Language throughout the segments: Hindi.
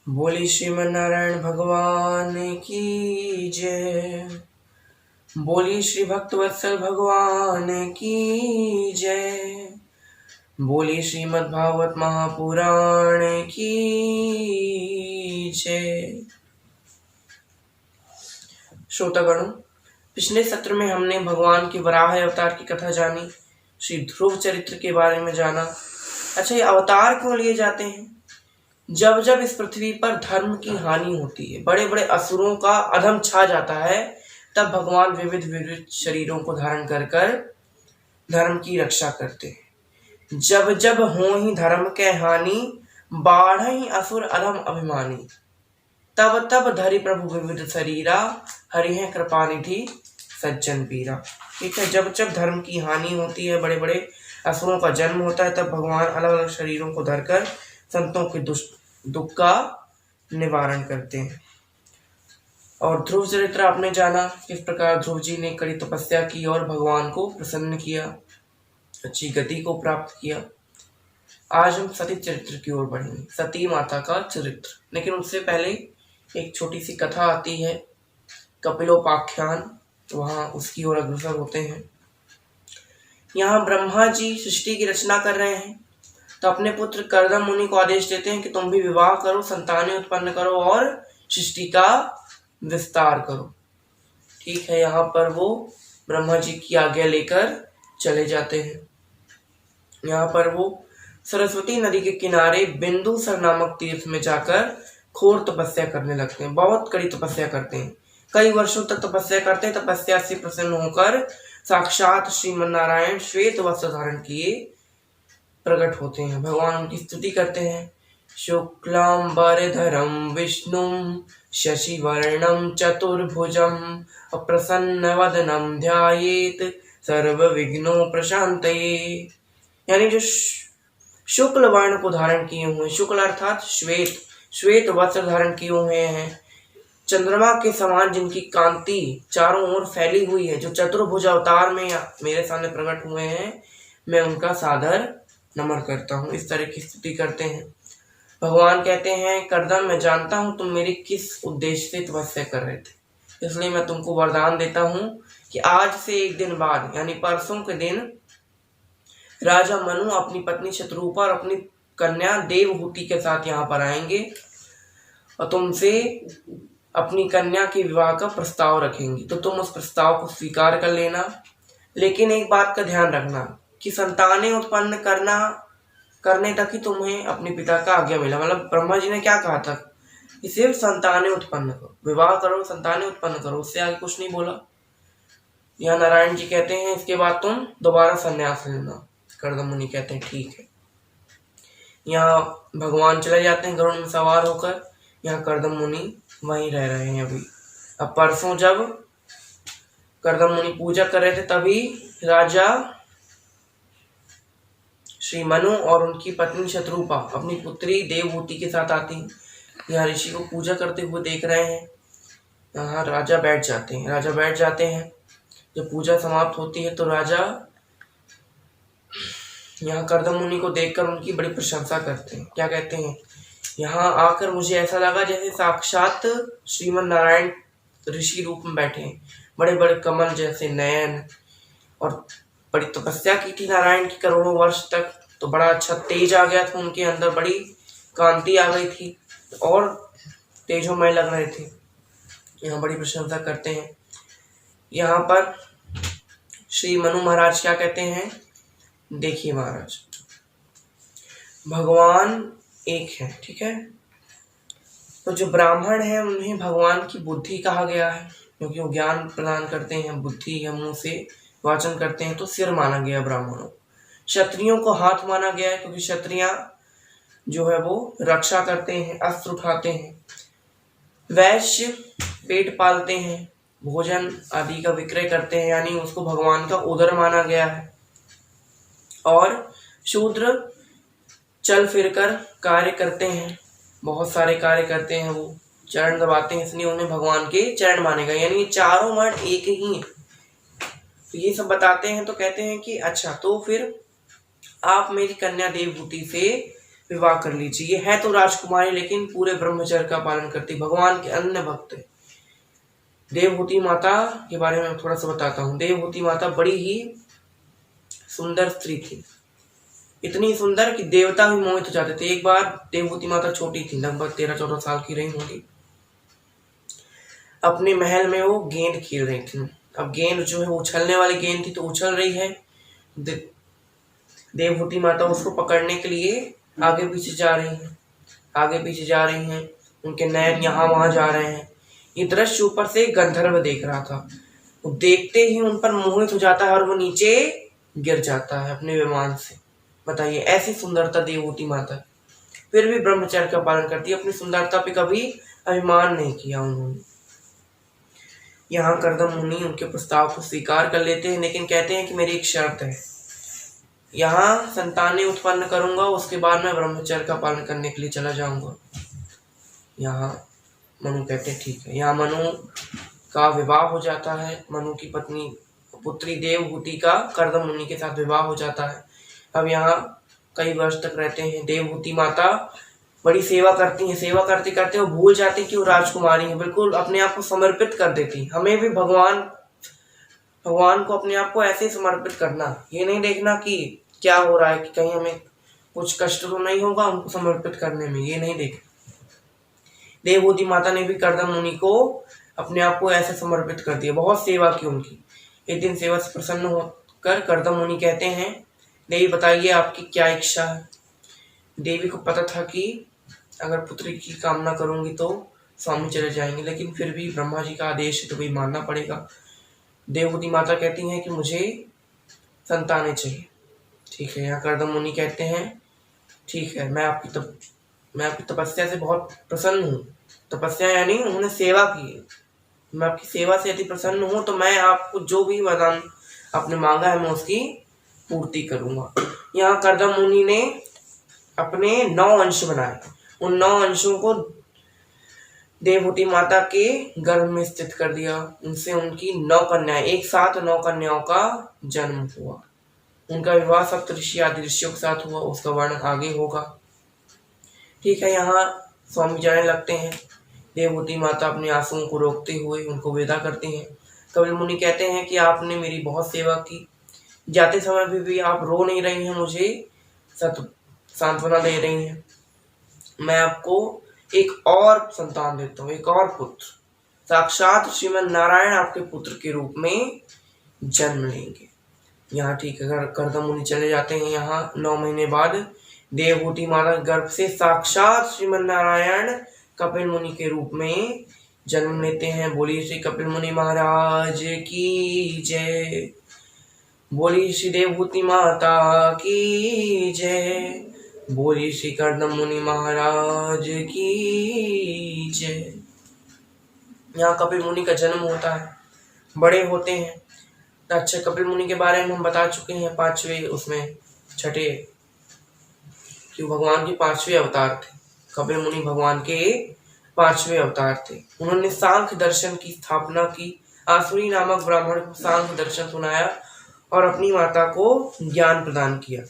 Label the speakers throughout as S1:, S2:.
S1: बोली श्रीमन्नारायण भगवान की जय। बोली श्री भक्तवत्सल भगवान की जय। बोली श्रीमद्भागवत महापुराण की जय। श्रोतागणों, पिछले सत्र में हमने भगवान के वराह अवतार की कथा जानी, श्री ध्रुव चरित्र के बारे में जाना। अच्छा, ये अवतार क्यों लिए जाते हैं? जब जब इस पृथ्वी पर धर्म की हानि होती है, बड़े बड़े असुरों का अधम छा जाता है, तब भगवान विविध विविध शरीरों को धारण कर कर धर्म की रक्षा करते हैं। जब जब हो ही धर्म के हानि, बाढ़ई असुर अधम अभिमानी, तब तब धरि प्रभु विविध शरीरा, हरि है कृपा निधि सज्जन पीरा। ठीक है, जब जब धर्म की हानि होती है, बड़े बड़े असुरों का जन्म होता है, तब भगवान अलग अलग शरीरों को धरकर संतों के दुख का निवारण करते हैं। और ध्रुव चरित्र आपने जाना, किस प्रकार ध्रुव जी ने कड़ी तपस्या की और भगवान को प्रसन्न किया, अच्छी गति को प्राप्त किया। आज हम सती चरित्र की ओर बढ़ेंगे, सती माता का चरित्र। लेकिन उससे पहले एक छोटी सी कथा आती है, कपिलोपाख्यान, वहां उसकी ओर अग्रसर होते हैं। यहाँ ब्रह्मा जी सृष्टि की रचना कर रहे हैं, तो अपने पुत्र कर्दम मुनि को आदेश देते हैं कि तुम भी विवाह करो, संतानें उत्पन्न करो और सृष्टि का विस्तार करो। ठीक है, यहाँ पर वो ब्रह्मा जी की आज्ञा लेकर चले जाते हैं। यहाँ पर वो सरस्वती नदी के किनारे बिंदुसर नामक तीर्थ में जाकर घोर तपस्या करने लगते हैं। बहुत कड़ी तपस्या करते हैं, कई वर्षों तक तपस्या करते हैं। तपस्या से प्रसन्न होकर साक्षात श्रीमन्नारायण श्वेत वस्त्र धारण किए प्रकट होते हैं। भगवान उनकी स्तुति करते हैं। शुक्लांबरधरं विष्णुं शशिवर्णं चतुर्भुजं अप्रसन्नवदनं ध्यायेत् सर्वविघ्नोपशान्तये। यानी जो शुक्ल वर्ण को धारण किए हुए, शुक्ल अर्थात श्वेत, श्वेत वस्त्र धारण किए हुए हैं, चंद्रमा के समान जिनकी कांति चारों ओर फैली हुई है, जो चतुर्भुज अवतार में मेरे सामने प्रकट हुए हैं, मैं उनका सादर नमन करता हूँ। इस तरह की स्तुति करते हैं। भगवान कहते हैं, कर्दम, मैं जानता हूँ तुम मेरी किस उद्देश्य से तपस्या कर रहे थे, इसलिए मैं तुमको वरदान देता हूँ कि आज से एक दिन बाद, यानी परसों के दिन, राजा मनु अपनी पत्नी शत्रुपा और अपनी कन्या देवहूति के साथ यहाँ पर आएंगे और तुमसे अपनी कन्या के विवाह का प्रस्ताव रखेंगे। तो तुम उस प्रस्ताव को स्वीकार कर लेना, लेकिन एक बात का ध्यान रखना कि संतानें उत्पन्न करने तक ही तुम्हें अपने पिता का आज्ञा मिला। मतलब ब्रह्मा जी ने क्या कहा था कि सिर्फ संतानें उत्पन्न करो, विवाह करो, संतानें उत्पन्न करो, उससे आगे कुछ नहीं बोला। यहाँ नारायण जी कहते हैं, इसके बाद तुम दोबारा संन्यास लेना। कर्दम मुनि कहते हैं ठीक है। यहाँ भगवान चले जाते हैं गरुड़ में सवार होकर। यहाँ कर्दम मुनि वहीं रह रहे हैं अभी। अब परसों जब कर्दम मुनि पूजा कर रहे थे, तभी राजा श्री मनु और उनकी पत्नी शत्रुपा अपनी पुत्री देवहूति के साथ आती हैं। यहाँ ऋषि को पूजा करते हुए देख रहे हैं। यहाँ राजा बैठ जाते हैं। जब पूजा समाप्त होती है तो राजा यहाँ कर्दम मुनि को देखकर उनकी बड़ी प्रशंसा करते हैं। क्या कहते हैं, यहाँ आकर मुझे ऐसा लगा जैसे साक्षात श्रीमन नारायण ऋषि रूप में बैठे हैं। बड़े बड़े कमल जैसे नयन, और बड़ी तपस्या की थी नारायण की करोड़ों वर्ष तक, तो बड़ा अच्छा तेज आ गया था उनके अंदर, बड़ी कांति आ गई थी और तेजोमय लग रहे थे। यहाँ बड़ी प्रशंसा करते हैं। यहाँ पर श्री मनु महाराज क्या कहते हैं, देखिए महाराज, भगवान एक है, ठीक है। तो जो ब्राह्मण है उन्हें भगवान की बुद्धि कहा गया है, क्योंकि वो ज्ञान प्रदान करते हैं, बुद्धि या मुंह से वाचन करते हैं, तो सिर माना गया ब्राह्मणों। क्षत्रियों को हाथ माना गया है, क्योंकि क्षत्रियां जो है वो रक्षा करते हैं, अस्त्र उठाते हैं। वैश्य पेट पालते हैं, भोजन आदि का विक्रय करते हैं, यानी उसको भगवान का उदर माना गया है। और शूद्र चल फिरकर कार्य करते हैं, बहुत सारे कार्य करते हैं, वो चरण दबाते हैं, इसलिए उन्हें भगवान के चरण माने गए। यानी चारों वर्ण एक ही है। तो ये सब बताते हैं, तो कहते हैं कि अच्छा, तो फिर आप मेरी कन्या देवहूति से विवाह कर लीजिए। ये है तो राजकुमारी, लेकिन पूरे ब्रह्मचर्य का पालन करती, भगवान के अन्य भक्त है। देवहूति माता के बारे में थोड़ा सा बताता हूँ। देवहूति माता बड़ी ही सुंदर स्त्री थी, इतनी सुंदर कि देवता भी मोहित हो जाते थे। एक बार देवहूति माता छोटी थी, लगभग 13-14 साल की रही होंगी। अपने महल में वो गेंद खेल रही थी। अब गेंद जो है वो उछलने वाली गेंद थी, तो उछल रही है। देवहूति माता उसको पकड़ने के लिए आगे पीछे जा रही हैं, आगे पीछे जा रही हैं। उनके नयन यहाँ वहां जा रहे हैं। ये दृश्य ऊपर से गंधर्व देख रहा था। वो देखते ही उन पर मोहित हो जाता है और वो नीचे गिर जाता है अपने विमान से। बताइए, ऐसी सुंदरता देवहूति माता, फिर भी ब्रह्मचर्य का पालन करती है। अपनी सुंदरता पे कभी अभिमान नहीं किया उन्होंने। यहाँ कर्दम मुनि उनके प्रस्ताव को स्वीकार कर लेते हैं, लेकिन कहते हैं कि मेरी एक शर्त है, यहाँ संतानें उत्पन्न करूंगा, उसके बाद मैं ब्रह्मचर्य का पालन करने के लिए चला जाऊंगा। यहाँ मनु कहते हैं ठीक है। यहाँ मनु का विवाह हो जाता है। मनु की पत्नी पुत्री देवहूति का कर्दम मुनि के साथ विवाह हो जाता है। अब यहाँ कई वर्ष तक रहते हैं। देवहूति माता बड़ी सेवा करती हैं। सेवा करते करते वो भूल जाती कि वो राजकुमारी है, बिल्कुल अपने आप को समर्पित कर देती। हमें भी भगवान को अपने आप को ऐसे समर्पित करना, ये नहीं देखना कि क्या हो रहा है, कि कहीं हमें कुछ कष्ट तो नहीं होगा उनको समर्पित करने में, ये नहीं देखना। देवहूति माता ने भी कर्दम मुनि को अपने आप को ऐसे समर्पित कर दिया, बहुत सेवा की उनकी। एक दिन सेवा से प्रसन्न होकर कर्दम मुनि कहते हैं, देवी बताइए आपकी क्या इच्छा है। देवी को पता था कि अगर पुत्र की कामना करूंगी तो स्वामी चले जाएंगे, लेकिन फिर भी ब्रह्मा जी का आदेश है तो भाई मानना पड़ेगा। देवहूति माता कहती हैं कि मुझे संतानें चाहिए। ठीक है। यहाँ कर्दम मुनि कहते हैं ठीक है, मैं आपकी तपस्या से बहुत प्रसन्न हूँ। तपस्या यानी उन्होंने सेवा की है। मैं आपकी सेवा से यदि प्रसन्न हूँ तो मैं आपको जो भी वरदान आपने मांगा है मैं उसकी पूर्ति करूंगा। यहाँ कर्दम मुनि ने अपने 9 अंश बनाए। उन 9 अंशों को देवहूति माता के गर्भ में स्थित कर दिया। उनसे उनकी 9 कन्याएं, एक साथ 9 कन्याओं का जन्म हुआ। उनका विवाह सप्तऋषि आदि ऋषियों के साथ हुआ, उसका वर्णन आगे होगा। ठीक है। यहाँ स्वामी जाने लगते हैं। देवहूति माता अपने आंसुओं को रोकते हुए उनको विदा करते हैं। कपिल मुनि कहते हैं कि आपने मेरी बहुत सेवा की, जाते समय भी आप रो नहीं रही हैं, मुझे सांत्वना दे रही हैं। मैं आपको एक और संतान देता हूँ, एक और पुत्र, साक्षात श्रीमन नारायण आपके पुत्र के रूप में जन्म लेंगे। यहाँ ठीक है। कर्दम मुनि चले जाते हैं। यहाँ 9 महीने बाद देवहूति माता गर्भ से साक्षात श्रीमन नारायण कपिल मुनि के रूप में जन्म लेते हैं। बोलिए श्री कपिल मुनि महाराज की जय। बोलिए श्री देवहूति माता की जय। बोलिए श्री कर्दम मुनि महाराज की जय। यहाँ कपिल मुनि का जन्म होता है, बड़े होते हैं। अच्छा, कपिल मुनि के बारे में हम बता चुके हैं 5वें उसमें 6ठे कि भगवान के 5वें अवतार थे। कपिल मुनि भगवान के 5वें अवतार थे। उन्होंने सांख्य दर्शन की स्थापना की। आसुरी नामक ब्राह्मण को सांख्य दर्शन सुनाया और अपनी माता को ज्ञान प्रदान किया।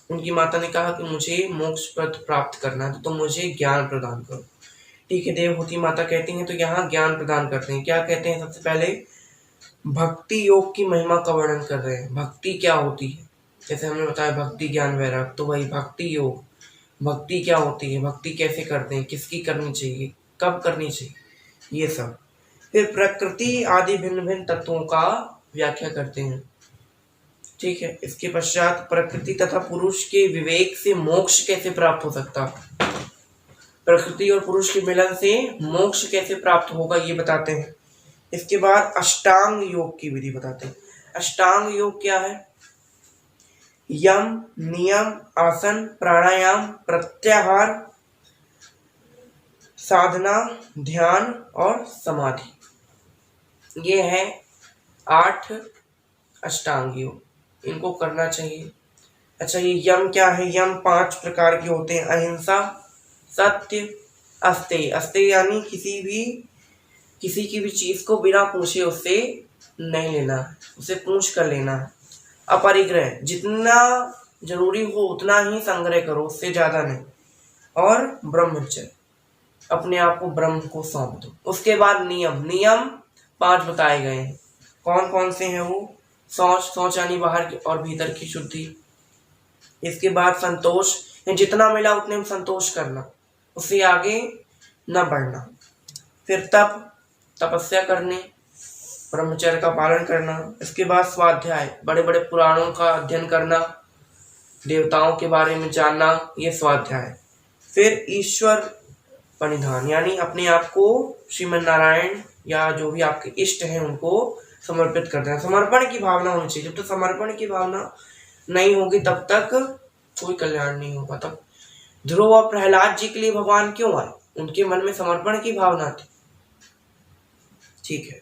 S1: उनकी माता ने कहा कि मुझे मोक्ष पद प्राप्त करना है तो तुम मुझे ज्ञान प्रदान करो। ठीक है। देवहूति माता कहती हैं तो यहाँ ज्ञान प्रदान करते हैं। क्या कहते हैं? सबसे पहले भक्ति योग की महिमा का वर्णन कर रहे हैं। भक्ति क्या होती है, जैसे हमने बताया भक्ति ज्ञान वैराग, तो वही भक्ति योग। भक्ति क्या होती है, भक्ति कैसे करते हैं, किसकी करनी चाहिए, कब करनी चाहिए, ये सब। फिर प्रकृति आदि भिन्न भिन्न तत्वों का व्याख्या करते हैं। ठीक है। इसके पश्चात प्रकृति तथा पुरुष के विवेक से मोक्ष कैसे प्राप्त हो सकता, प्रकृति और पुरुष के मिलन से मोक्ष कैसे प्राप्त होगा, ये बताते हैं। इसके बाद अष्टांग योग की विधि बताते हैं। अष्टांग योग क्या है? यम, नियम, आसन, प्राणायाम, प्रत्याहार, साधना, ध्यान और समाधि। ये है 8 अष्टांग योग, इनको करना चाहिए। अच्छा, ये यम क्या है? यम 5 प्रकार के होते हैं। अहिंसा, सत्य, अस्तेय। अस्तेय यानी किसी की भी चीज को बिना पूछे उससे नहीं लेना है, उसे पूछ कर लेना है। अपरिग्रह, जितना जरूरी हो उतना ही संग्रह करो, उससे ज्यादा नहीं। और ब्रह्मचर्य, अपने आप को ब्रह्म को सौंप दो। उसके बाद नियम 5 बताए गए हैं। कौन कौन से हैं वो? शौच यानी बाहर की और भीतर की शुद्धि। इसके बाद संतोष, जितना मिला उतने में संतोष करना, उससे आगे न बढ़ना। फिर तपस्या करने, ब्रह्मचर्य का पालन करना। इसके बाद स्वाध्याय, बड़े बड़े पुराणों का अध्ययन करना, देवताओं के बारे में जानना, ये स्वाध्याय। फिर ईश्वर परिधान, यानी अपने आप को श्रीमन नारायण या जो भी आपके इष्ट हैं उनको समर्पित कर देना। समर्पण की भावना होनी चाहिए। जब तक समर्पण की भावना नहीं होगी तब तक कोई कल्याण नहीं होगा। तब ध्रुव और प्रहलाद जी के लिए भगवान क्यों आए? उनके मन में समर्पण की भावना थी। ठीक है,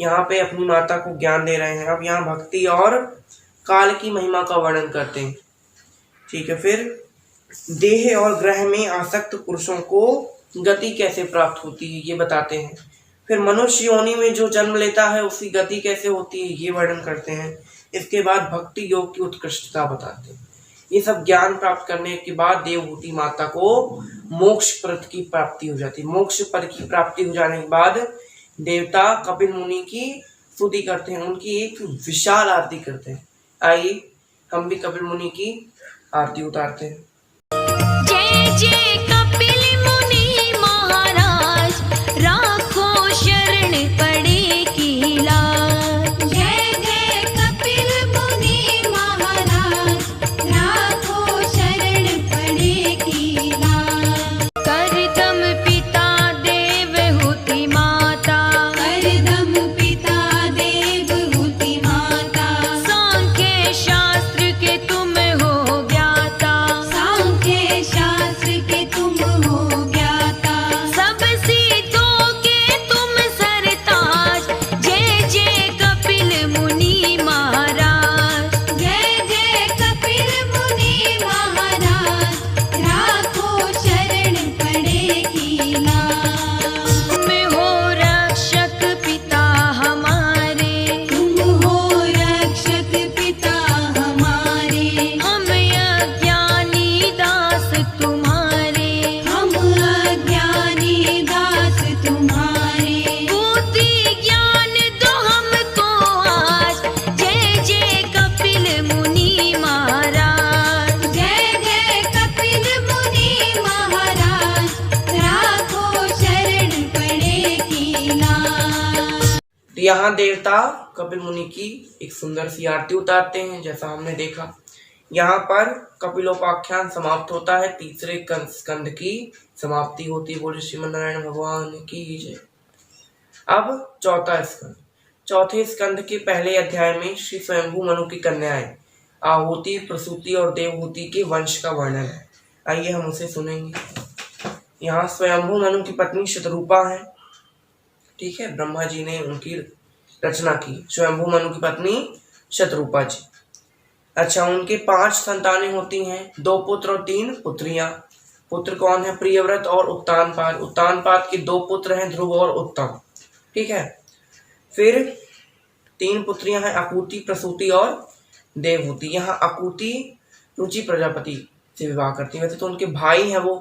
S1: यहाँ पे अपनी माता को ज्ञान दे रहे हैं। अब यहाँ भक्ति और काल की महिमा का वर्णन करते हैं। ठीक है, फिर देह और ग्रह में आसक्त पुरुषों को गति कैसे प्राप्त होती है ये बताते हैं। फिर मनुष्य योनि में जो जन्म लेता है उसकी गति कैसे होती है ये वर्णन करते हैं। इसके बाद भक्ति योग की उत्कृष्टता बताते हैं। ये सब ज्ञान प्राप्त करने के बाद देवहूति माता को मोक्ष पद की प्राप्ति हो जाती है। मोक्ष पद की प्राप्ति हो जाने के बाद देवता कपिल मुनि की स्तुति करते हैं, उनकी एक विशाल आरती करते हैं। आइए हम भी कपिल मुनि की आरती उतारते हैं।
S2: जय जय कपिल मुनि महाराज, राखो शरण पड़े की लाज। जय जय कपिल मुनि महाराज, राखो शरण पड़े की लाज। करदम पिता देवहूति माता, करदम पिता देवहूति माता। सांख्य शास्त्र के तुम हो ज्ञाता, सांख्य शास्त्र के तुम हो ज्ञाता। सब सिद्धों के तुम सरताज, जय जय कपिल मुनि महाराज। जय जय कपिल मुनि महाराज, राखो शरण पड़े की लाज। तुम हो रक्षक पिता हमारे, तुम हो रक्षक पिता हमारे। हम अज्ञानी दास तुम्हारे, हम अज्ञानी दास तुम्हारे। बुद्धि ज्ञान दो हमको आज, जय जय कपिल मुनि महाराज। जय जय कपिल मुनि महाराज, राखो शरण पड़े की लाज।
S1: यहाँ देवता कपिल मुनि की एक सुंदर सी आरती उतारते हैं। जैसा हमने देखा, यहाँ पर कपिलोपाख्यान समाप्त होता है। तीसरे स्कंद की समाप्ति होती है। बोले श्रीमन नारायण भगवान की जय। अब चौथा स्कंद। चौथे स्कंद के पहले अध्याय में श्री स्वयंभू मनु की कन्याएं आहुति, प्रसूति और देवहूति के वंश का वर्णन है। आइए हम उसे सुनेंगे। यहाँ स्वयंभू मनु की पत्नी शतरूपा है। ठीक है, ब्रह्मा जी ने उनकी रचना की, स्वयंभू मनु की पत्नी शतरूपा जी। अच्छा, उनके 5 संतानें होती हैं, 2 पुत्र और 3 पुत्रियां। पुत्र कौन है? प्रियव्रत और उत्तानपाद। उत्तानपाद के 2 पुत्र हैं, ध्रुव और उत्तम। ठीक है, फिर 3 पुत्रियां हैं, अकूति, प्रसूति और देवहूति। यहाँ अकूति रुचि प्रजापति से विवाह करती है। वैसे तो उनके भाई हैं वो,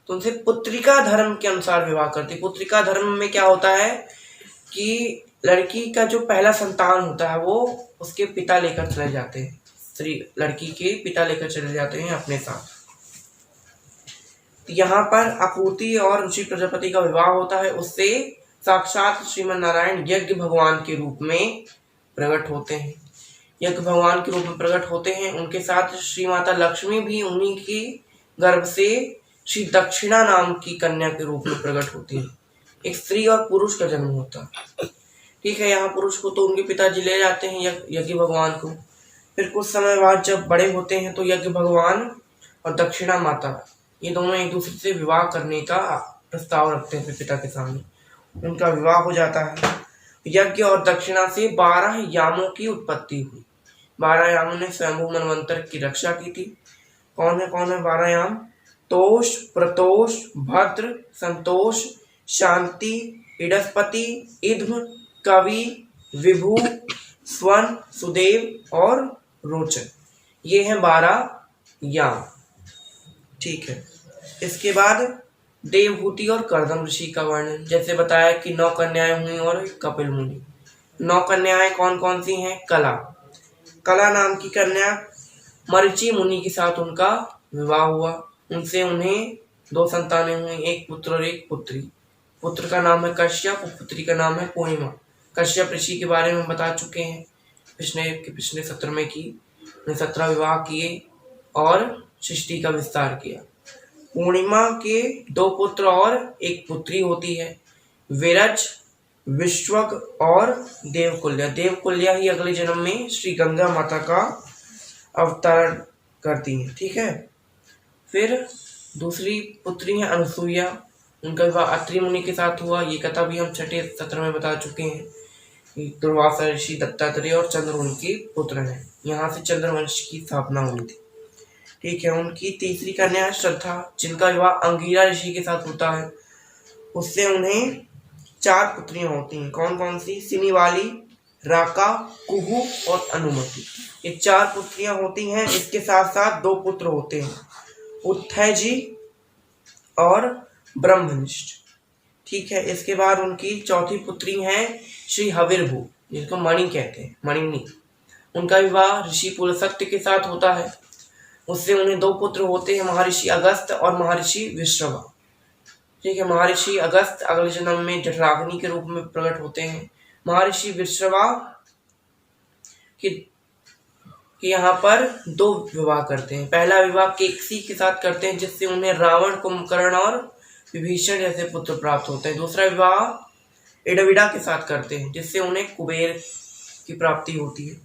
S1: तो उनसे पुत्रिका धर्म के अनुसार विवाह करती। पुत्रिका धर्म में क्या होता है कि लड़की का जो पहला संतान होता है वो उसके पिता लेकर चले जाते हैं। स्त्री लड़की के पिता लेकर चले जाते हैं अपने साथ। यहाँ पर अकूति और रुचि प्रजापति का विवाह होता है। उससे साक्षात श्रीमन नारायण यज्ञ भगवान के रूप में प्रकट होते हैं। यज्ञ भगवान के रूप में प्रकट होते हैं। उनके साथ श्री माता लक्ष्मी भी उन्हीं की गर्भ से श्री दक्षिणा नाम की कन्या के रूप में प्रकट होती है। एक स्त्री और पुरुष का जन्म होता है। ठीक है, यहाँ पुरुष को तो उनके पिताजी ले जाते हैं यज्ञ भगवान को। फिर कुछ समय बाद जब बड़े होते हैं तो यज्ञ भगवान और दक्षिणा माता ये दोनों एक दूसरे से विवाह करने का प्रस्ताव रखते हैं पिता के सामने। उनका विवाह हो जाता है। यज्ञ और दक्षिणा से 12 यामों की उत्पत्ति हुई। 12 यामों ने स्वयंभू मनवंतर की रक्षा की थी। कौन है 12 याम? तोष, प्रतोष, भद्र, संतोष, शांति, इडस्पति, इध्म, कवि, विभु, स्वन, सुदेव और रोचन। ये हैं 12 याम। ठीक है, इसके बाद देवहूति और कर्दम ऋषि का वर्णन, जैसे बताया कि 9 कन्याएं हुई और कपिल मुनि। 9 कन्याएं कौन कौन सी हैं? कला नाम की कन्या मरीचि मुनि के साथ उनका विवाह हुआ। उनसे उन्हें 2 संतानें हुई, एक पुत्र और एक पुत्री। पुत्र का नाम है कश्यप और पुत्री का नाम है पूर्णिमा। कश्यप ऋषि के बारे में बता चुके हैं पिछले सत्र में कि उन्हें 17 विवाह किए और सृष्टि का विस्तार किया। पूर्णिमा के 2 पुत्र और एक पुत्री होती है, विरज, विश्वक और देवकुल्या। देवकुल्या ही अगले जन्म में श्री गंगा माता का अवतरण करती है। ठीक है। फिर दूसरी पुत्री है अनुसुईया। उनका विवाह अत्रि मुनि के साथ हुआ। ये कथा भी हम छठे सत्र में बता चुके हैं। दुर्वासा ऋषि, दत्तात्रेय और चंद्र उनके पुत्र हैं। यहाँ से चंद्रवंश की स्थापना हुई थी। ठीक है। उनकी तीसरी कन्या श्रद्धा, जिनका विवाह अंगिरा ऋषि के साथ होता है। उससे उन्हें 4 पुत्रियां होती हैं। कौन कौन सी? सिनीवाली, राका, कुहू और अनुमति। ये 4 पुत्रियां होती हैं। इसके साथ साथ 2 पुत्र होते हैं, उत्थैजी और ब्रह्मनिष्ठ। ठीक है। इसके बाद उनकी चौथी पुत्री हैं श्री हविर्भू, जिसको मणि कहते हैं, मणिनी। उनका विवाह ऋषि पुलसत्य के साथ होता है। उससे उन्हें 2 पुत्र होते हैं, महर्षि अगस्त और महर्षि विश्रवा। ठीक है। महर्षि अगस्त अगले जन्म में जठराग्नि के रूप में प्रकट होते हैं। महर्षि विश्रवा कि यहाँ पर 2 विवाह करते हैं। पहला विवाह केकसी के साथ करते हैं, जिससे उन्हें रावण, कुंभकर्ण और विभीषण जैसे पुत्र प्राप्त होते हैं। दूसरा विवाह इडविडा के साथ करते हैं, जिससे उन्हें कुबेर की प्राप्ति होती है।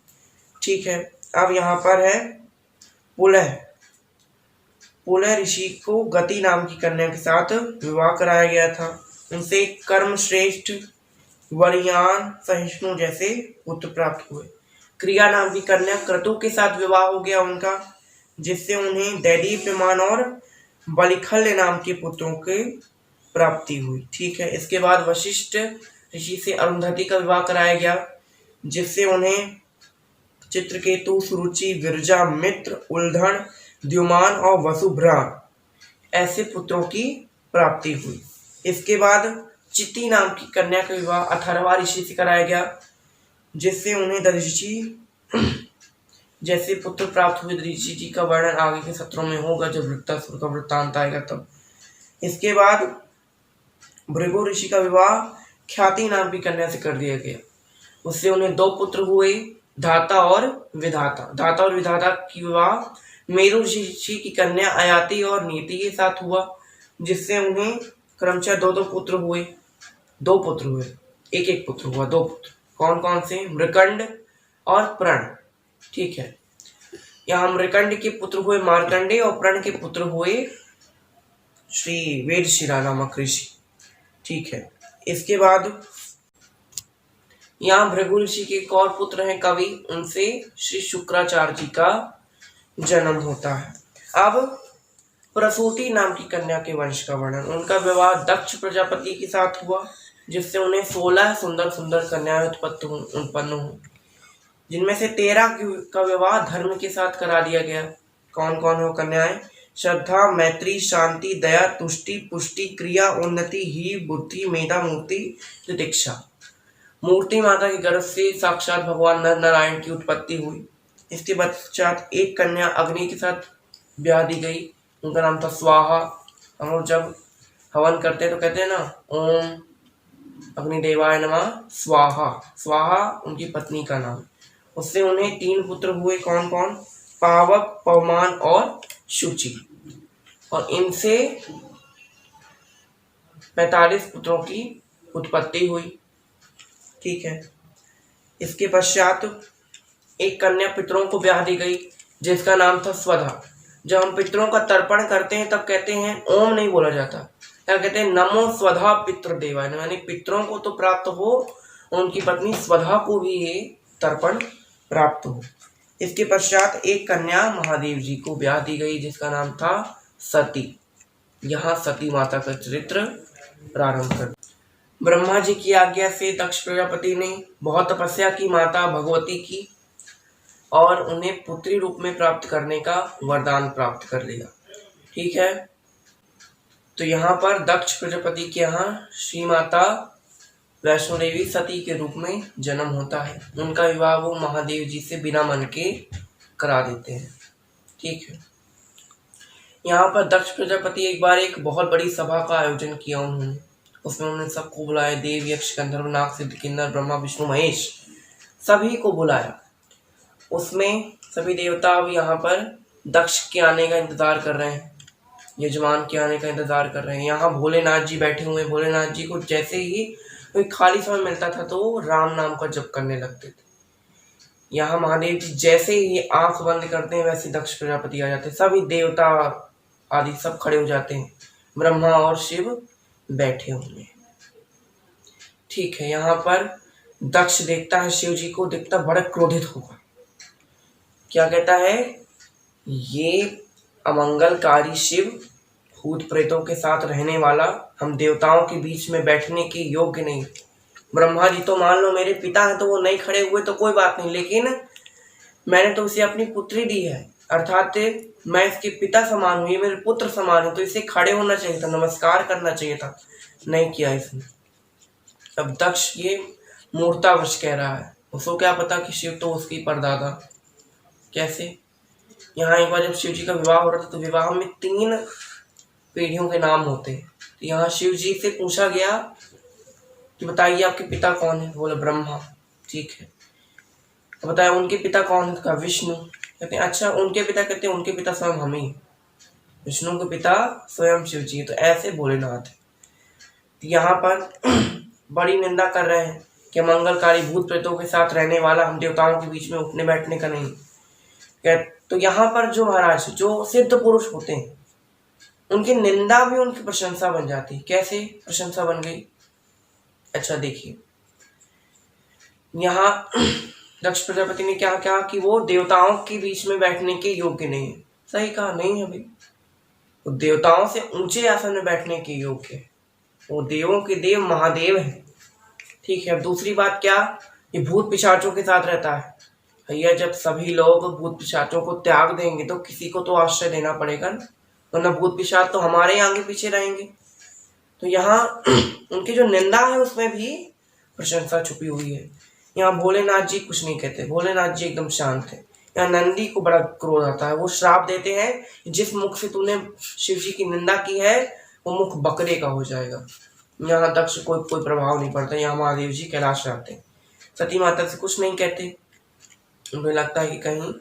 S1: ठीक है। अब यहाँ पर है पुलह ऋषि को गति नाम की कन्या के साथ विवाह कराया गया था। उनसे कर्म श्रेष्ठ, वरियान, सहिष्णु जैसे पुत्र प्राप्त हुए। क्रिया नाम की कन्या क्रतु के साथ विवाह हो गया उनका, जिससे उन्हें दैदीप्यमान और बलिखल्य नाम के पुत्रों की प्राप्ति हुई। ठीक है। इसके बाद वशिष्ठ ऋषि से अरुंधति का विवाह कराया गया, जिससे उन्हें चित्रकेतु, सुरुचि, विरजा, मित्र, उल्धन, द्युमान और वसुभ्रान ऐसे पुत्रों की प्राप्ति हुई। इसके बाद चिति नाम की कन्या का विवाह अथर्वा ऋषि से कराया गया, जिससे उन्हें दधीचि जैसे पुत्र प्राप्त हुए। दधीचि जी का वर्णन आगे के सत्रों में होगा, जब वृत्तासुर का वृत्तांत आएगा तब। इसके बाद भृगु ऋषि का विवाह ख्याति नाम की कन्या से कर दिया गया। उससे उन्हें 2 पुत्र हुए, धाता और विधाता। धाता और विधाता की विवाह मेरु ऋषि की कन्या अयाति और नीति के साथ हुआ, जिससे उन्हें क्रमशः 2 पुत्र हुए। 2 पुत्र हुए, एक पुत्र हुआ, 2 पुत्र। कौन कौन से? मृकंड और प्रण। ठीक है। यहाँ मृकंड के पुत्र हुए मार्कंडे और प्रण के पुत्र हुए श्री वेदशिरा नामक ऋषि। ठीक है। इसके बाद यहाँ भृगु ऋषि के एक और पुत्र हैं कवि, उनसे श्री शुक्राचार्य जी का जन्म होता है। अब प्रसूति नाम की कन्या के वंश का वर्णन। उनका विवाह दक्ष प्रजापति के साथ हुआ, जिससे उन्हें 16 सुंदर सुंदर कन्याएं उत्पन्न हुई, जिनमें से 13 का विवाह धर्म के साथ करा दिया गया। कौन कौन हो कन्याएं? श्रद्धा, मैत्री, शांति, दया, तुष्टि, पुष्टि, क्रिया, उन्नति, ही, बुद्धि, मेधा, मूर्ति, तितिक्षा। मूर्ति माता के गर्भ से साक्षात भगवान नर नारायण की उत्पत्ति हुई। इसके पश्चात एक कन्या अग्नि के साथ ब्याह दी गई, उनका नाम था स्वाहा। हम लोग जब हवन करते हैं तो कहते हैं ना, ओम अग्निदेवाय नमः स्वाहा। स्वाहा उनकी पत्नी का नाम। उससे उन्हें 3 पुत्र हुए। कौन कौन? पावक, पवमान और शुचि। और इनसे 45 पुत्रों की उत्पत्ति हुई। ठीक है। इसके पश्चात एक कन्या पितरों को ब्याह दी गई, जिसका नाम था स्वधा। जब हम पितरों का तर्पण करते हैं तब कहते हैं ओम नहीं बोला जाता, क्या कहते हैं? नमो स्वधा पितृदेवाय, यानी पितरों को तो प्राप्त हो, उनकी पत्नी स्वधा को भी ये तर्पण प्राप्त हो। इसके पश्चात एक कन्या महादेव जी को ब्याह दी गई, जिसका नाम था सती। यहाँ सती माता का चरित्र प्रारंभ कर। ब्रह्मा जी की आज्ञा से दक्ष प्रजापति ने बहुत तपस्या की माता भगवती की और उन्हें पुत्री रूप में प्राप्त करने का वरदान प्राप्त कर लिया। ठीक है। तो यहाँ पर दक्ष प्रजापति के यहाँ श्री माता वैष्णो देवी सती के रूप में जन्म होता है। उनका विवाह वो महादेव जी से बिना मन के करा देते हैं। ठीक है, यहाँ पर दक्ष प्रजापति एक बार एक बहुत बड़ी सभा का आयोजन किया उन्होंने। उसमें उन्होंने सबको बुलाया, देव, यक्ष, गंधर्व, नाग, सिद्ध, किन्नर, ब्रह्मा, विष्णु, महेश, सभी को बुलाया। उसमें सभी देवता अब यहाँ पर दक्ष के आने का इंतजार कर रहे हैं, यजमान के आने का इंतजार कर रहे हैं। यहाँ भोलेनाथ जी बैठे हुए हैं। भोलेनाथ जी को जैसे ही कोई खाली समय मिलता था तो वो राम नाम का जप करने लगते थे। यहाँ महादेव जी जैसे ही आंख बंद करते हैं वैसे दक्ष प्रजापति आ जाते हैं। सभी देवता आदि सब खड़े हो जाते हैं, ब्रह्मा और शिव बैठे हुए हैं। ठीक है, यहाँ पर दक्ष देखता है शिव जी को, देखता बड़ा क्रोधित होगा। क्या कहता है, ये अमंगलकारी शिव भूत प्रेतों के साथ रहने वाला हम देवताओं के बीच में बैठने के योग्य नहीं। ब्रह्मा जी तो मान लो मेरे पिता हैं तो वो नहीं खड़े हुए तो कोई बात नहीं, लेकिन मैंने तो उसे अपनी पुत्री दी है, अर्थात मैं इसके पिता समान हूँ, ये मेरे पुत्र समान है, तो इसे खड़े होना चाहिए था, नमस्कार करना चाहिए था, नहीं किया इसने। अब दक्ष ये मूर्तावश कह रहा है, उसको क्या पता कि शिव तो उसकी परदादा। कैसे, यहाँ एक बार जब शिव जी का विवाह हो रहा था तो विवाह में 3 पीढ़ियों के नाम होते हैं। तो यहाँ शिव जी से पूछा गया कि बताइए आपके पिता कौन है, बोले ब्रह्मा। ठीक है, तो बताया उनके पिता कौन है, कहा विष्णु। कहते हैं अच्छा उनके पिता, कहते हैं उनके पिता स्वयं हम ही, विष्णु के पिता स्वयं शिव जी। तो ऐसे भोलेनाथ है। तो यहाँ पर बड़ी निंदा कर रहे हैं कि मंगलकारी भूत प्रेतों के साथ रहने वाला हम देवताओं के बीच में उठने बैठने का नहीं। तो यहाँ पर जो महाराज जो सिद्ध पुरुष होते हैं उनकी निंदा भी उनकी प्रशंसा बन जाती है। कैसे प्रशंसा बन गई, अच्छा देखिए, यहाँ दक्ष प्रजापति ने क्या कहा कि वो देवताओं के बीच में बैठने के योग्य नहीं है। सही कहा, नहीं है भाई, वो देवताओं से ऊंचे आसन में बैठने के योग्य है, वो देवों के देव महादेव है। ठीक है, अब दूसरी बात क्या, ये भूत पिशाचों के साथ रहता है। भैया जब सभी लोग भूत पिशाचों को त्याग देंगे तो किसी को तो आश्रय देना पड़ेगा ना, वरना भूत पिशाच तो हमारे आगे पीछे रहेंगे। तो यहाँ उनकी जो निंदा है उसमें भी प्रशंसा छुपी हुई है। यहाँ भोलेनाथ जी कुछ नहीं कहते, भोलेनाथ जी एकदम शांत है। यहाँ नंदी को बड़ा क्रोध आता है, वो श्राप देते हैं जिस मुख से तूने शिव जी की निंदा की है वो मुख बकरे का हो जाएगा। यहाँ दक्ष कोई प्रभाव नहीं पड़ता। यहाँ महादेव जी कैलाश आते हैं, सती माता से कुछ नहीं कहते। उन्हें लगता है कि कहीं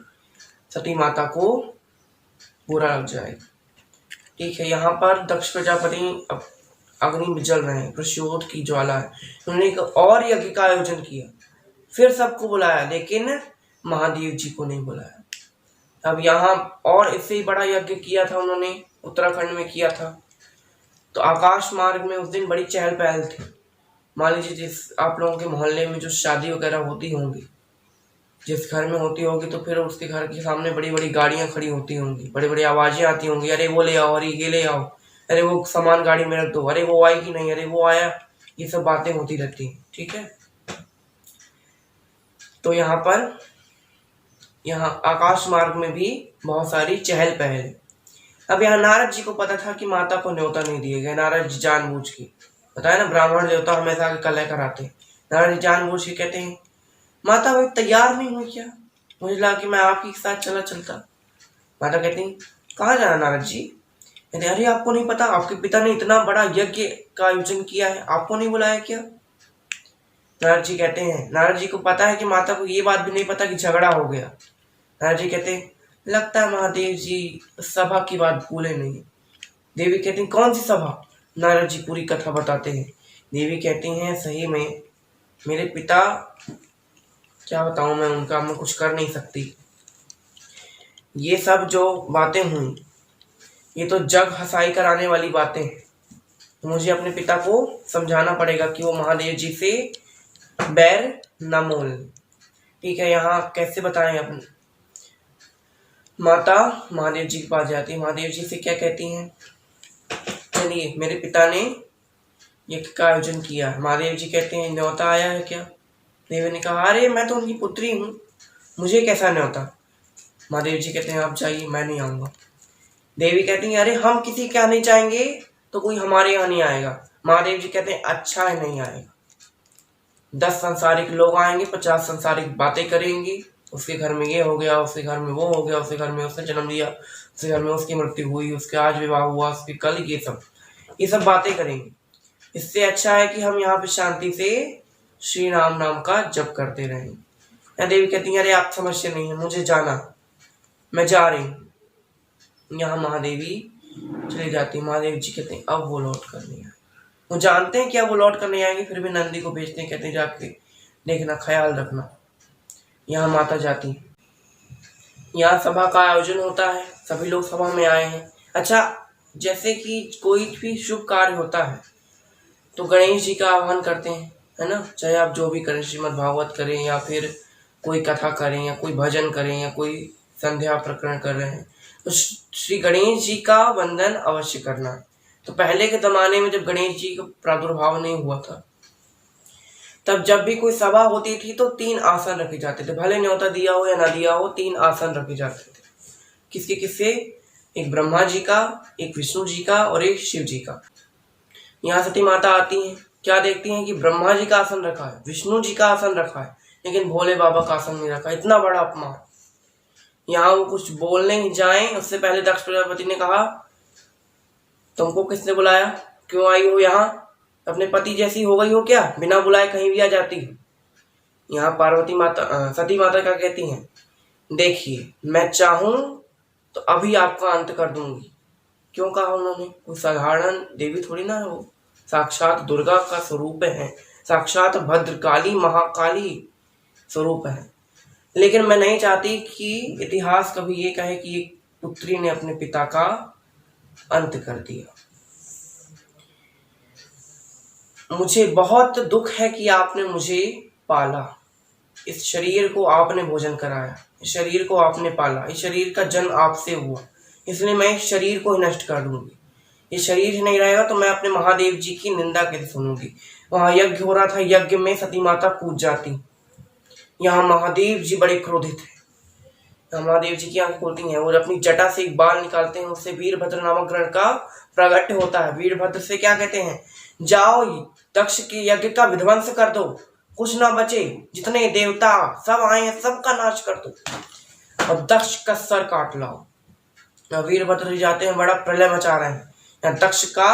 S1: सती माता को बुरा लग जाएगा। ठीक है, यहाँ पर दक्ष प्रजापति अग्नि में जल रहे हैं, प्रशोध की ज्वाला है। उन्होंने एक और यज्ञ का आयोजन किया, फिर सबको बुलाया, लेकिन महादेव जी को नहीं बुलाया। अब यहाँ और इससे ही बड़ा यज्ञ किया था उन्होंने, उत्तराखंड में किया था। तो आकाश मार्ग में उस दिन बड़ी चहल पहल थी। मान लीजिए जिस आप लोगों के मोहल्ले में जो शादी वगैरह होती होंगी, जिस घर में होती होगी, तो फिर उसके घर के सामने बड़ी बड़ी गाड़ियां खड़ी होती होंगी, बड़ी बड़ी आवाजें आती होंगी, अरे वो ले आओ, अरे ये ले आओ, अरे वो सामान गाड़ी में रख दो, अरे वो आई कि नहीं, अरे वो आया, ये सब बातें होती रहती हैं। ठीक है, तो यहाँ पर आकाश मार्ग में भी बहुत सारी चहल पहल है। अब यहाँ नारद जी को पता था कि माता को न्योता नहीं दिए गए। नारद जी जानबूझ के, बताया ना ब्राह्मण देवता हमेशा कलह कराते हैं। नारद जी जानबूझ के कहते हैं माता वो तैयार नहीं हुई क्या, मुझे लगा कि मैं आपके साथ चलता। माता कहती हैं कहाँ जाना नारद जी। कहते अरे आपको नहीं पता, आपके पिता ने इतना बड़ा यज्ञ का आयोजन किया है, आपको नहीं बुलाया क्या। नारद जी कहते हैं, नारद जी को पता है कि माता को ये बात भी नहीं पता कि झगड़ा हो गया। नारद जी कहते हैं लगता है महादेव जी सभा की बात भूले नहीं। देवी कहती हैं कौन सी सभा। नारद जी पूरी कथा बताते हैं। देवी कहती हैं सही में मेरे पिता, क्या बताऊं मैं उनका, मैं कुछ कर नहीं सकती। ये सब जो बातें हुई ये तो जग हंसाई कराने वाली बातें हैं, तो मुझे अपने पिता को समझाना पड़ेगा कि वो महादेव जी से बैर न मोल। ठीक है, यहाँ कैसे बताएं अपने। माता महादेव जी के पास जाती है, महादेव जी से क्या कहती हैं, चलिए मेरे पिता ने यज्ञ का आयोजन किया। महादेव जी कहते हैं न्योता आया है क्या। देवी ने कहा अरे मैं तो उनकी पुत्री हूँ, मुझे कैसा न्योता। महादेव जी कहते हैं आप जाइए, मैं नहीं आऊँगा। देवी कहती हैं अरे हम किसी क्या नहीं चाहेंगे, तो कोई हमारे यहाँ नहीं आएगा। महादेव जी कहते हैं अच्छा है, नहीं आएगा। 10 संसारिक लोग आएंगे, 50 संसारिक बातें करेंगे, उसके घर में ये हो गया, उसके घर में वो हो गया, उसके घर में उसने जन्म लिया, उसके घर में उसकी मृत्यु हुई, उसके आज विवाह हुआ, उसके कल, ये सब बातें करेंगे। इससे अच्छा है कि हम यहाँ पे शांति से श्री राम नाम का जप करते रहें। देवी कहती है अरे आप समझते नहीं है, मुझे जाना, मैं जा रही हूँ। यहाँ महादेवी चली जाती। महादेव जी कहते हैं अब वो लौट कर नहीं आए। वो जानते हैं कि अब वो लौट कर नहीं आएंगे, फिर भी नंदी को भेजते हैं, कहते हैं जाके देखना, ख्याल रखना। यहाँ माता जाती, यहाँ सभा का आयोजन होता है, सभी लोग सभा में आए हैं। अच्छा, जैसे कि कोई भी शुभ कार्य होता है तो गणेश जी का आह्वान करते हैं, है ना। चाहे आप जो भी करें, श्रीमद् भागवत करें या फिर कोई कथा करें या कोई भजन करें या कोई संध्या प्रकरण कर रहे हैं, तो श्री गणेश जी का वंदन अवश्य करना है। तो पहले के जमाने में जब गणेश जी का प्रादुर्भाव नहीं हुआ था, तब जब भी कोई सभा होती थी तो 3 आसन रखे जाते थे। भले न्योता दिया हो या ना दिया हो, 3 आसन रखे जाते थे। किसके किससे? एक ब्रह्मा जी का, एक विष्णु जी का और एक शिव जी का। यहाँ सती माता आती हैं, क्या देखती हैं कि ब्रह्मा जी का आसन रखा है, विष्णु जी का आसन रखा है, लेकिन भोले बाबा का आसन नहीं रखा। इतना बड़ा अपमान। यहाँ वो कुछ बोलने ही जाएं, उससे पहले दक्ष प्रजापति ने कहा तुमको किसने बुलाया, क्यों आई हो यहाँ, अपने पति जैसी हो गई हो क्या, बिना बुलाए कहीं भी आ जाती हो। यहाँ पार्वती माता, सती माता क्या कहती हैं, देखिए मैं चाहूं तो अभी आपका अंत कर दूंगी। क्यों कहा उन्होंने? कोई साधारण देवी थोड़ी ना है, वो साक्षात दुर्गा का स्वरूप है, साक्षात भद्रकाली महाकाली स्वरूप है। लेकिन मैं नहीं चाहती कि इतिहास कभी ये कहे कि एक पुत्री ने अपने पिता का अंत कर दिया। मुझे बहुत दुख है कि आपने मुझे पाला, इस शरीर को आपने भोजन कराया, इस शरीर को आपने पाला, इस शरीर का जन्म आपसे हुआ, इसलिए मैं इस शरीर को ही नष्ट कर दूंगी। ये शरीर ही नहीं रहेगा तो मैं अपने महादेव जी की निंदा कैसे सुनूंगी। वहां यज्ञ हो रहा था, यज्ञ में सती माता कूद जाती। यहाँ महादेव जी बड़े क्रोधित हैं। महादेव जी की आंखें खुलती हैं, वो अपनी जटा से एक बाल निकालते हैं, उससे वीरभद्र नामक ग्रह का प्रगट होता है। वीरभद्र से क्या कहते हैं, जाओ दक्ष के यज्ञ का विध्वंस कर दो, कुछ ना बचे, जितने देवता सब आए हैं सबका नाश कर दो और दक्ष का सर काट लाओ। वीरभद्र जाते हैं, बड़ा प्रलय मचा रहे हैं, यहाँ दक्ष का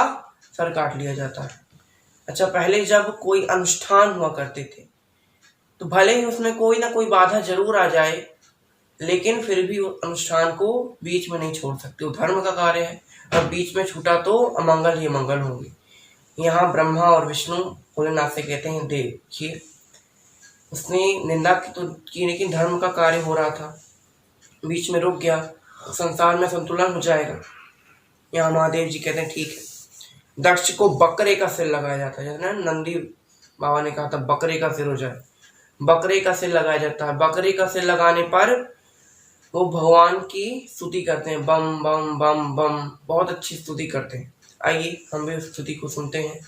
S1: सर काट लिया जाता है। अच्छा, पहले जब कोई अनुष्ठान हुआ करते थे तो भले ही उसमें कोई ना कोई बाधा जरूर आ जाए, लेकिन फिर भी अनुष्ठान को बीच में नहीं छोड़ सकते, वो धर्म का कार्य है और बीच में छूटा तो अमंगल ही अमंगल होंगे। यहाँ ब्रह्मा और विष्णु भोलेनाथ से कहते हैं देखिए, उसने निंदा तो की, लेकिन धर्म का कार्य हो रहा था, बीच में रुक गया, संसार में संतुलन हो जाएगा। यहाँ महादेव जी कहते हैं ठीक है। दक्ष को बकरे का सिर लगाया जाता है, जैसे नंदी बाबा ने कहा था बकरे का सिर हो जाए, बकरे का सिर लगाया जाता है। बकरे का सिर लगाने पर वो भगवान की स्तुति करते हैं, बम बम बम बम, बहुत अच्छी स्तुति करते हैं। आइए हम भी उस स्तुति को सुनते हैं।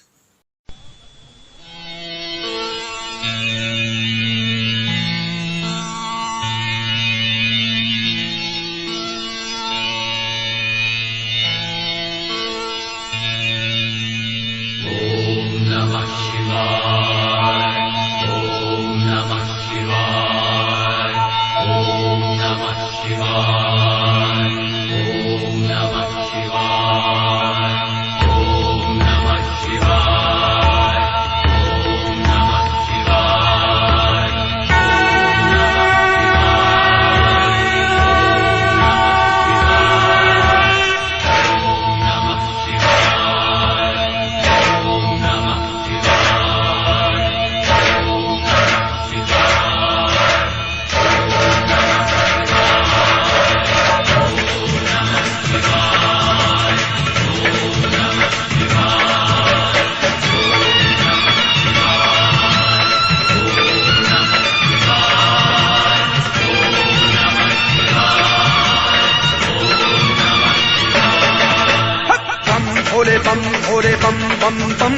S3: भोले बम भोले बम बम बम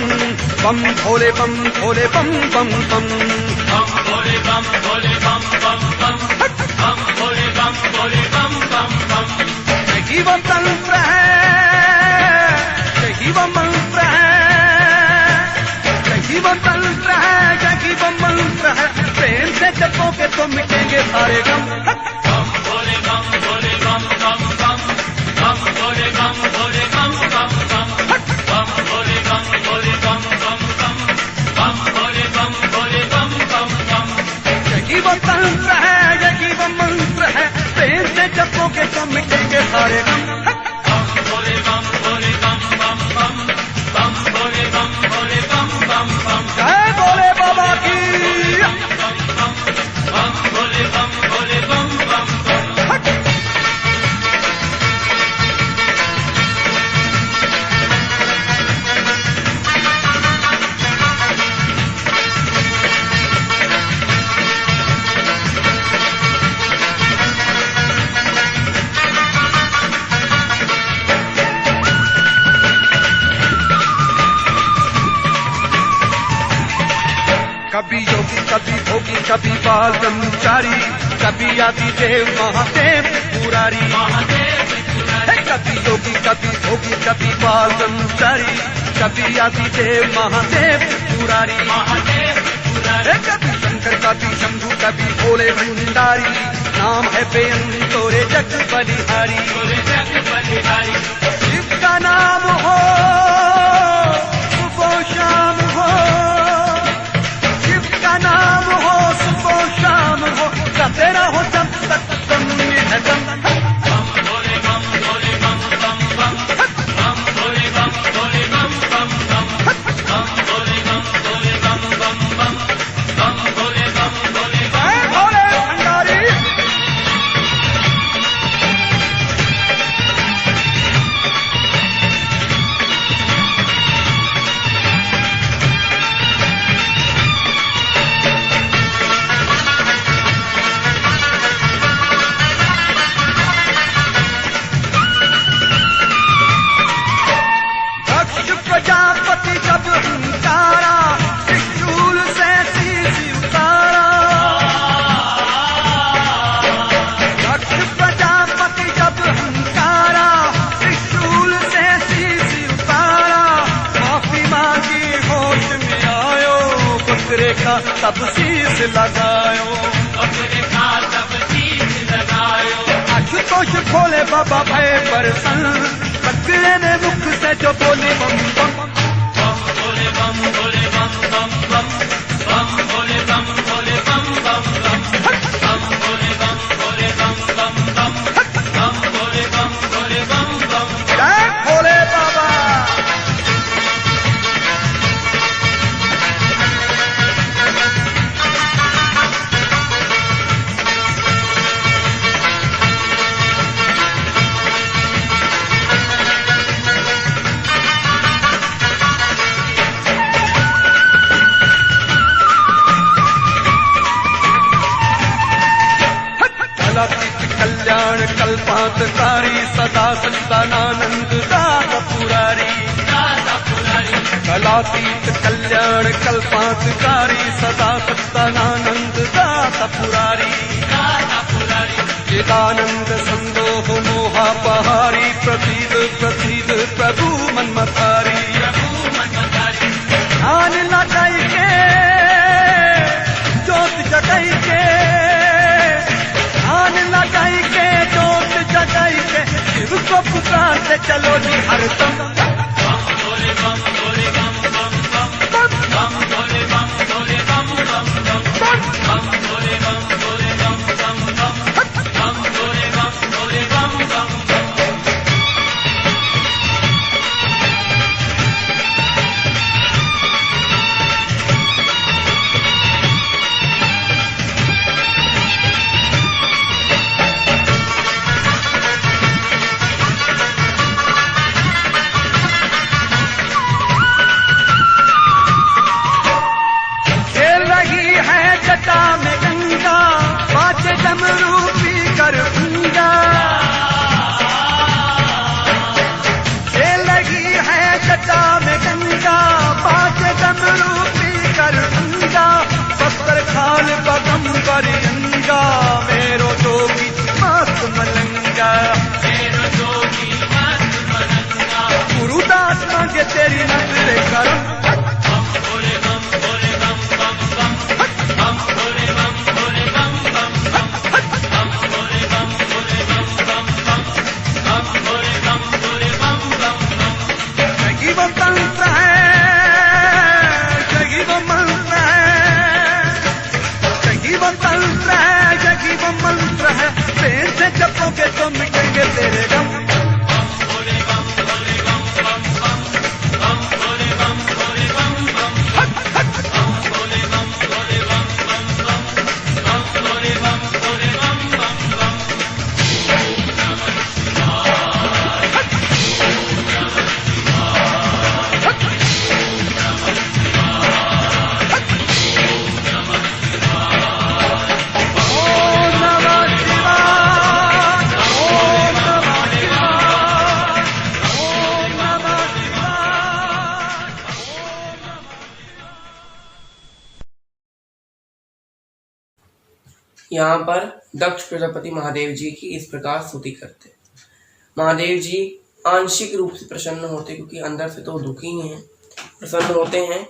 S3: बम भोले बम भोले बम बम बम बम भोले बम भोले बम बम बम बम भोले बम भोले बम बम बम। यही वो तंत्र है, यही वो तो मिटेंगे सारे गम।
S4: बम भोले बम भोले बम बम बम, बम भोले बम भोले बम बम बम, बम भोले बम भोले बम बम बम, बम भोले बम भोले बम बम बम।
S3: यही वो तंत्र है, यही वो मंत्र है, प्रेम से जपोगे तो मिटेंगे सारे गम।
S4: बम भोले बम भोले बम बम बम, बम भोले बम भोले बम बम बम।
S3: जय भोले बाबा की।
S4: बम भोले बम भोले बम बम बम।
S3: कभी योगी कभी भोगी कभी बाल ब्रह्मचारी, कभी आदि देव महादेव पुरारी। कभी योगी कभी भोगी कभी बाल ब्रह्मचारी, कभी आदि देव महादेव पुरारी। कभी शंकर कभी शंभु कभी भोले भंडारी, नाम है बेअंतोरे जग बलिहारी। शिव का नाम हो सुबह शाम हो, नाम हो सुबह शाम हो, गाते रहो जब तक दम है दम।
S4: बम भोले बम भोले बम बम बम, बम भोले बम भोले बम बम बम, बम भोले बम भोले बम बम बम, बम भोले बम भोले बम।
S3: भोले भंडारी। प्रजापति जब हंकारा, त्रिशूल से शीश उतारा। दक्ष प्रजापति जब हंकारा, त्रिशूल से शीश उतारा। माफी मांगी होश में आयो, बकरे का तब शीश लगायो। आशुतोष भोले बाबा भय परसन, बकरे ने मुख से जो बोली बम बम।
S4: बम भोले बम भोले बम बम बम, बम भोले बम भोले बम बम बम, बम भोले बम भोले बम बम बम, बम भोले बम भोले बम बम।
S3: जय भोले बाबा। कल्याण कल्पांतकारी, सदा सच्चिदानंद दास पुरारी। कलातीत कल्याण कल्पांतकारी, सदा सच्चिदानंद दास पुरारी। चिदानंद संदोह मोहापहारी, प्रसीद प्रसीद प्रभु मनमतारी। ध्यान लगाई के ज्योत जगाई के, ध्यान लगाई के जोत जगाई के, शिव को पुकारते चलो जी हरदम।
S4: बम भोले बम भोले बम बम बम, बम भोले बम भोले बम बम बम, बम भोले बम भोले बम बम बम, बम भोले बम भोले बम बम बम।
S3: जटा में गंगा, बाजे डमरू पी कर गंगा। खेल रही है जटा में गंगा, बाजे डमरू पी कर गंगा। सत्तर खाल बगंबर गंगा, मेरो जोगी मस्त मलंगा। गुरुदास मांगे तेरी नजर करम।
S4: बम भोले बम भोले बम बम बम, बम भोले बम भोले बम
S1: यहाँ पर दक्ष प्रजापति महादेव जी की इस प्रकार स्तुति करते हैं। महादेव जी आंशिक रूप से प्रसन्न होते, क्योंकि अंदर से तो दुखी हैं, प्रसन्न होते हैं।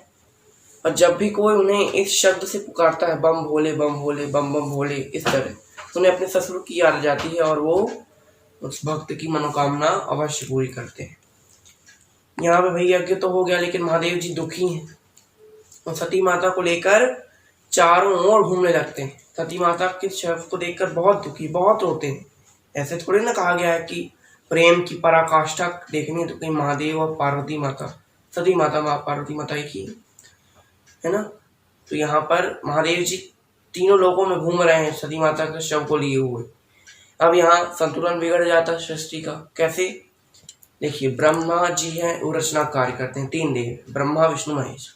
S1: और जब भी कोई उन्हें इस शब्द से पुकारता है, बम भोले बम भोले बम बम भोले, इस तरह, तो उन्हें अपने ससुर की याद आ जाती है और वो उस भक्त की मनोकामना अवश्य पूरी करते हैं। यहाँ पे भाई यज्ञ तो हो गया, लेकिन महादेव जी दुखी हैं और सती माता को लेकर चारों ओर घूमने लगते हैं। सती माता के शव को देखकर बहुत दुखी, बहुत रोते हैं। ऐसे थोड़ी ना कहा गया है कि प्रेम की पराकाष्ठा देखनी तो कहीं महादेव और पार्वती माता, सती माता माँ पार्वती माता ही की है ना। तो यहाँ पर महादेव जी तीनों लोकों में घूम रहे हैं सती माता के शव को लिए हुए। अब यहाँ संतुलन बिगड़ जाता है सृष्टि का। कैसे? देखिए, ब्रह्मा जी हैं, वो रचना कार्य करते हैं, 3 देव, ब्रह्मा विष्णु महेश।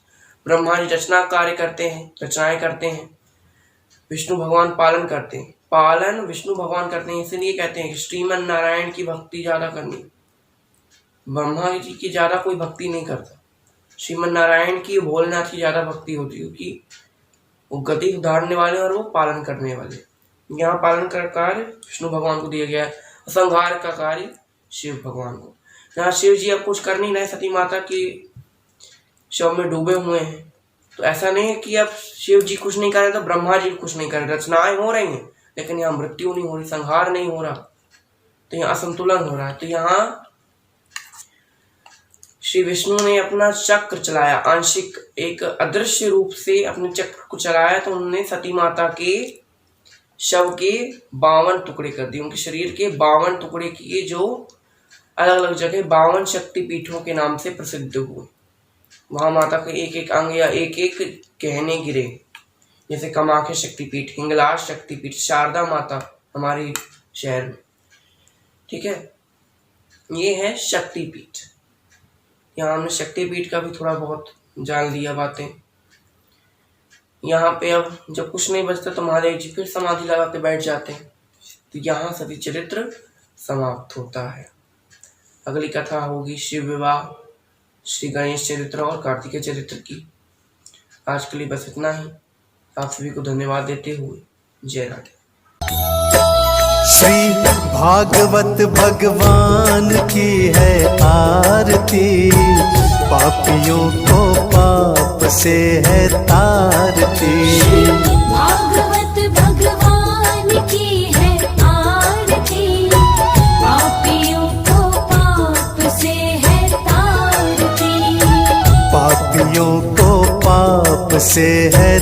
S1: ब्रह्मा जी रचना कार्य करते हैं, रचनाएं करते हैं। विष्णु भगवान पालन करते हैं, पालन विष्णु भगवान करते हैं। इसलिए कहते हैं कि श्रीमन नारायण की भक्ति ज्यादा करनी, ब्रह्मा जी की ज्यादा कोई भक्ति नहीं करता। श्रीमन नारायण की, भोलेनाथ की ज्यादा भक्ति होती है, क्योंकि वो गति सुधारने वाले और वो पालन करने वाले। यहाँ पालन का कार्य विष्णु भगवान को दिया गया है, संहार का कार्य शिव भगवान को। यहाँ शिव जी अब कुछ कर नहीं रहे, सती माता की शव में डूबे हुए हैं। तो ऐसा नहीं है कि अब शिव जी कुछ नहीं कर रहे तो ब्रह्मा जी कुछ नहीं कर रहे। रचनाएं हो रही हैं, लेकिन यहाँ मृत्यु नहीं हो रही, संहार नहीं हो रहा, तो यहाँ असंतुलन हो रहा है। तो यहाँ श्री विष्णु ने अपना चक्र चलाया, आंशिक एक अदृश्य रूप से अपने चक्र को चलाया। तो उन्होंने सती माता के शव के 52 टुकड़े कर दिए, उनके शरीर के 52 टुकड़े किए, जो अलग अलग जगह 52 शक्तिपीठों के नाम से प्रसिद्ध हुए। वहां माता के एक एक अंग या एक एक गहने गिरे, जैसे कामाख्या शक्तिपीठ, हिंगलाज शक्तिपीठ, शारदा माता हमारे शहर में। ठीक है, ये है शक्तिपीठ। यहाँ हमने शक्तिपीठ का भी थोड़ा बहुत जान लिया बातें। यहाँ पे अब जब कुछ नहीं बचता तो महादेव जी फिर समाधि लगा के बैठ जाते हैं। तो यहाँ सती चरित्र समाप्त होता है। अगली कथा होगी शिव विवाह, श्री गणेश चरित्र और कार्तिकेय चरित्र की। आज के लिए बस इतना ही। आप सभी को धन्यवाद देते हुए जय राधे।
S5: श्री भागवत भगवान की है आरती, पापियों को पाप से है तारती।
S2: भागवत भगवान की है आरती, पापियों को पाप से है तारती।
S5: पापियों को पाप से है